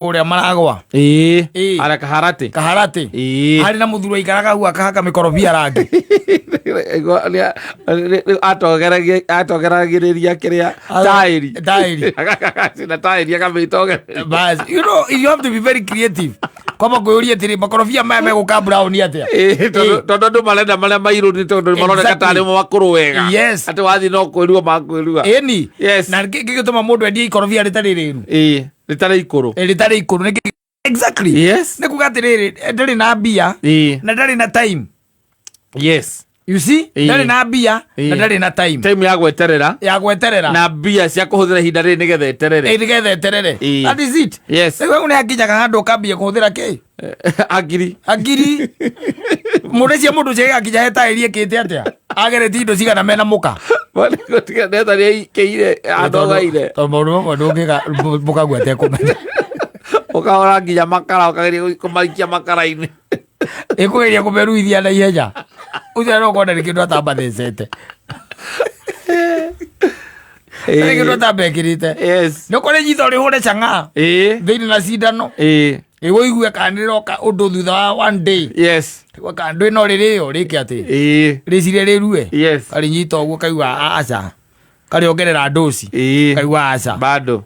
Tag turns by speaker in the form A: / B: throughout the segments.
A: Uria maragwa.
B: Ara kaharate.
A: Kaharate. Hari na muthuro ikaraga hu akahaka mikorobia rangi.
B: Atogeragiria kiria tairi. Sina tairi akamitoga.
A: Bas, you have to be very creative. Kwamba kuuria tiri makorobia maya meguka brown atia.
B: Tondu ndu marenda maria mairu ni tondu maroneka tari makuru wega.
A: Yes.
B: Ati wathi no kwirua makwirua.
A: Eni.
B: Yes.
A: Na gigituma mundu endie ikorobia ritari riru.
B: Ritari ikuru.
A: Ritari ikuru. Exactly.
B: Yes.
A: Nikugatiriri ndari na bia na ndari na time.
B: Yes.
A: You see? Ndari na bia na ndari na time.
B: Time ya gweterera. Na bia cia kuhuthira hinda ri nigetha eterere.
A: Nigetha eterere. That is it.
B: Yes.
A: Wewe une akinyaga handu kambia kuhuthira ki?
B: Agiri.
A: Murecia mundu cia akinya heta irie kite atia. Agere tindo cigana mena muka.
B: Wale gotiga neta ri keire adogaire.
A: To mundu mo ndugiga muka gwete kumenya.
B: Ukaora nginya makara ukageria kumaikia makara-ini.
A: Ikugeria kumeruithia na ihenya. Ucio no kona ni kindu atamba thecete. Ni kindu atamba ekirite.
B: Yes.
A: No kore nyitho ri hore changa. Thini na cindano. Iwe igue kaniro ka undu thutha wa one day.
B: Yes.
A: Iwe kandu ino ririo riki ati. Ricire rirue.
B: Yes.
A: Kari nyito uguo kaigua aca. Kari ongerera dosi. Kaigua aca.
B: Bado.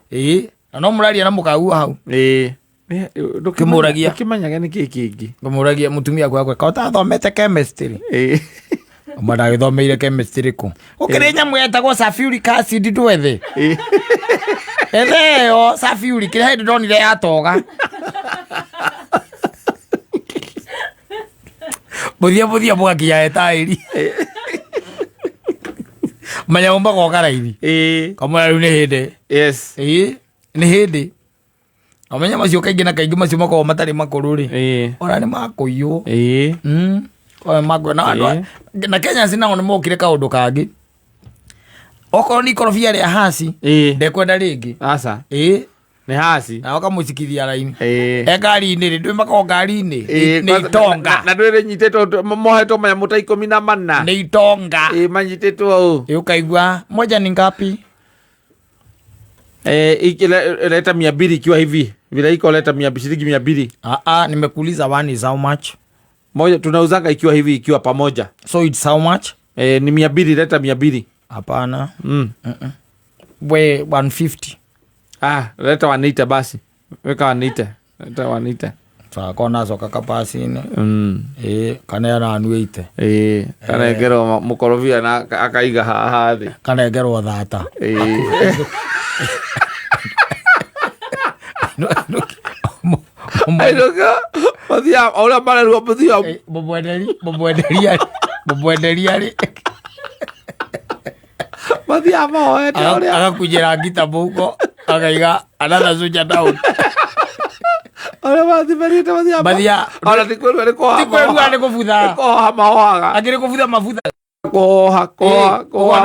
A: No muraria na mukaua hau. Kimuragia.
B: Kimanyaga ni kiki.
A: Kimuragia mutumia gwakwe. Kota thomete chemistry. Mwana githomeire chemistry ku. Ukiri nyamu yetagwo sulfuric acid ndwethe. Yo sulfuric kire hydronire yatoga. Buthia mwakia etairi. Manya umba goka raithi. Kamwe riu ni hindi.
B: Yes.
A: Ni hindi. Amenya macio kaingi na kaingi macio makoo matari makuru ri. Ora ni makuiyo. Kwa magwe na andu. Na Kenya sina ni mokire kaundu kangi. Oko ni korofia ri hasi. Ndekwenda ringi.
B: Asa. Ni hasi.
A: Na wakamucikithia raini. Ngari ni ri ndwi makoo ngari ni. Ni itonga.
B: Na ndwire nyiteto moheto maya muta 14.
A: Ni itonga.
B: Manyiteto.
A: Ukaigua moja ni ngapi?
B: Leta 200 ikiwa hivi. Vile iko leta 200 shilingi 200.
A: Nimekuuliza one is how much?
B: Moja tunauzanga ikiwa hivi ikiwa pamoja.
A: So it's how much?
B: Ni 200 leta 200.
A: Hapana. We 150.
B: Leta 180 basi. Weka 180. Leta 180.
A: Sawa kona soka kapasi ine. Kana ya na 180.
B: Kana ngero mukorofia na akaiga hathi.
A: Kana ngero thata.
B: Aidoka bathia ola bale ro bathia
A: bobwenderi ari
B: bathia mo
A: aga kujera gita buko agaiga another suja down
B: ola bathia ola tikweru
A: ni kufutha
B: ko hamawaga
A: agire kufutha mafuta
B: ko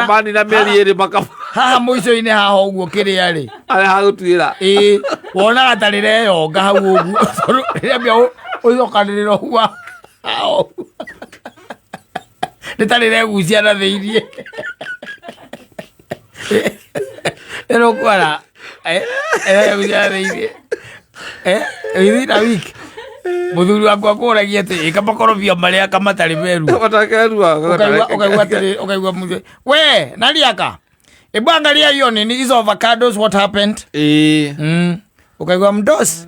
B: mani na meri eri makafu
A: haha muico-ini haha uguo kiri ari
B: ale hagutwira
A: wona gatarire yonga hau uguo riambia uicokanirira uguo ritarire gucia na thiirie ero kwara gucia na thiirie within a week muthuri wakwa kuragia ati ikamakorobia maria kamatari meru ukaigua mzee we naliaka ibangalia hiyo nini hizo avocados what happened ukaigua mdos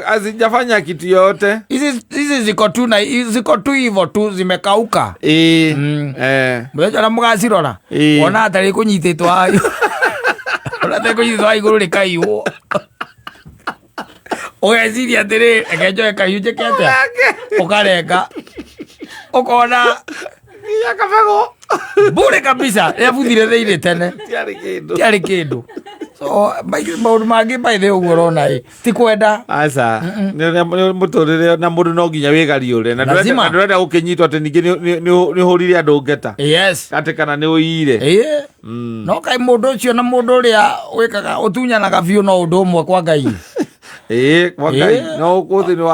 B: azijafanya kitu yote
A: hizi ziko tu hivyo tu zimekauka mweja na mugacirora ona atari kunyititwo ayo ona atari kunyititwo iguru rikaiwo ugeciria atiri ekenjoe kahiunje kete ukarenga ukona
B: yakabego
A: bure kabisa yabuthire thiini tene tiari kindu so maundu mangi maithe uguo rona ti kwenda
B: aca muturire na mundu no nginya wigariure na ndurenda gukinyitwo ati ningi ni hurire andu ngeta ati kana ni uire
A: no kai mundu ucio na mundu uria wikaga utunyanaga biu no undu umwe kwa Ngai
B: kwa Ngai no kuthi no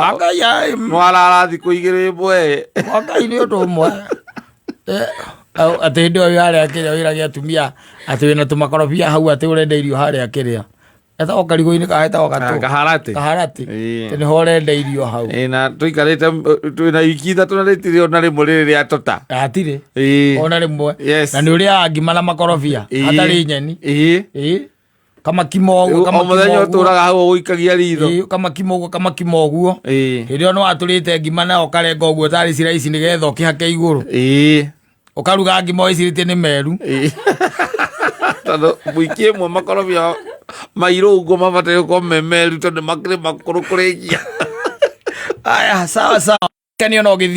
B: arara thiku igiri mwe
A: kwa Ngai ni undu umwe ati ndio yale akira wira gia tumia ati wina tumakorobia hau ati urenda irio haria akiria etagwo karigũ-inĩ kana etagwo gatũ kaharati nĩ ho ũrenda irio hau
B: na tũikarĩte twĩna wiki ithatũ na rĩtirĩ ona rĩmwe rĩrĩ rĩa tota
A: hatirĩ ona rĩmwe na nĩ ũrĩaga ngima na makorobia hatarĩ nyeni kamakimo ũguo
B: o mũthenya ũtũraga hau ũgũikagia ritho
A: kamakimo ũguo hĩndĩ ĩyo nĩ watũrĩte ngima na ũkarenga ũguo tarĩ ciraici nĩgetha ũkĩhake igũrũ ũkaruga ngima ũicirĩtie nĩ meru
B: tondũ mũikie ĩmwe makorobia mairũ ũguo mabataire gũkorwo me meru tondũ makĩrĩ makũrũ kũrĩkia
A: aya sawa kanio no gĩthiĩ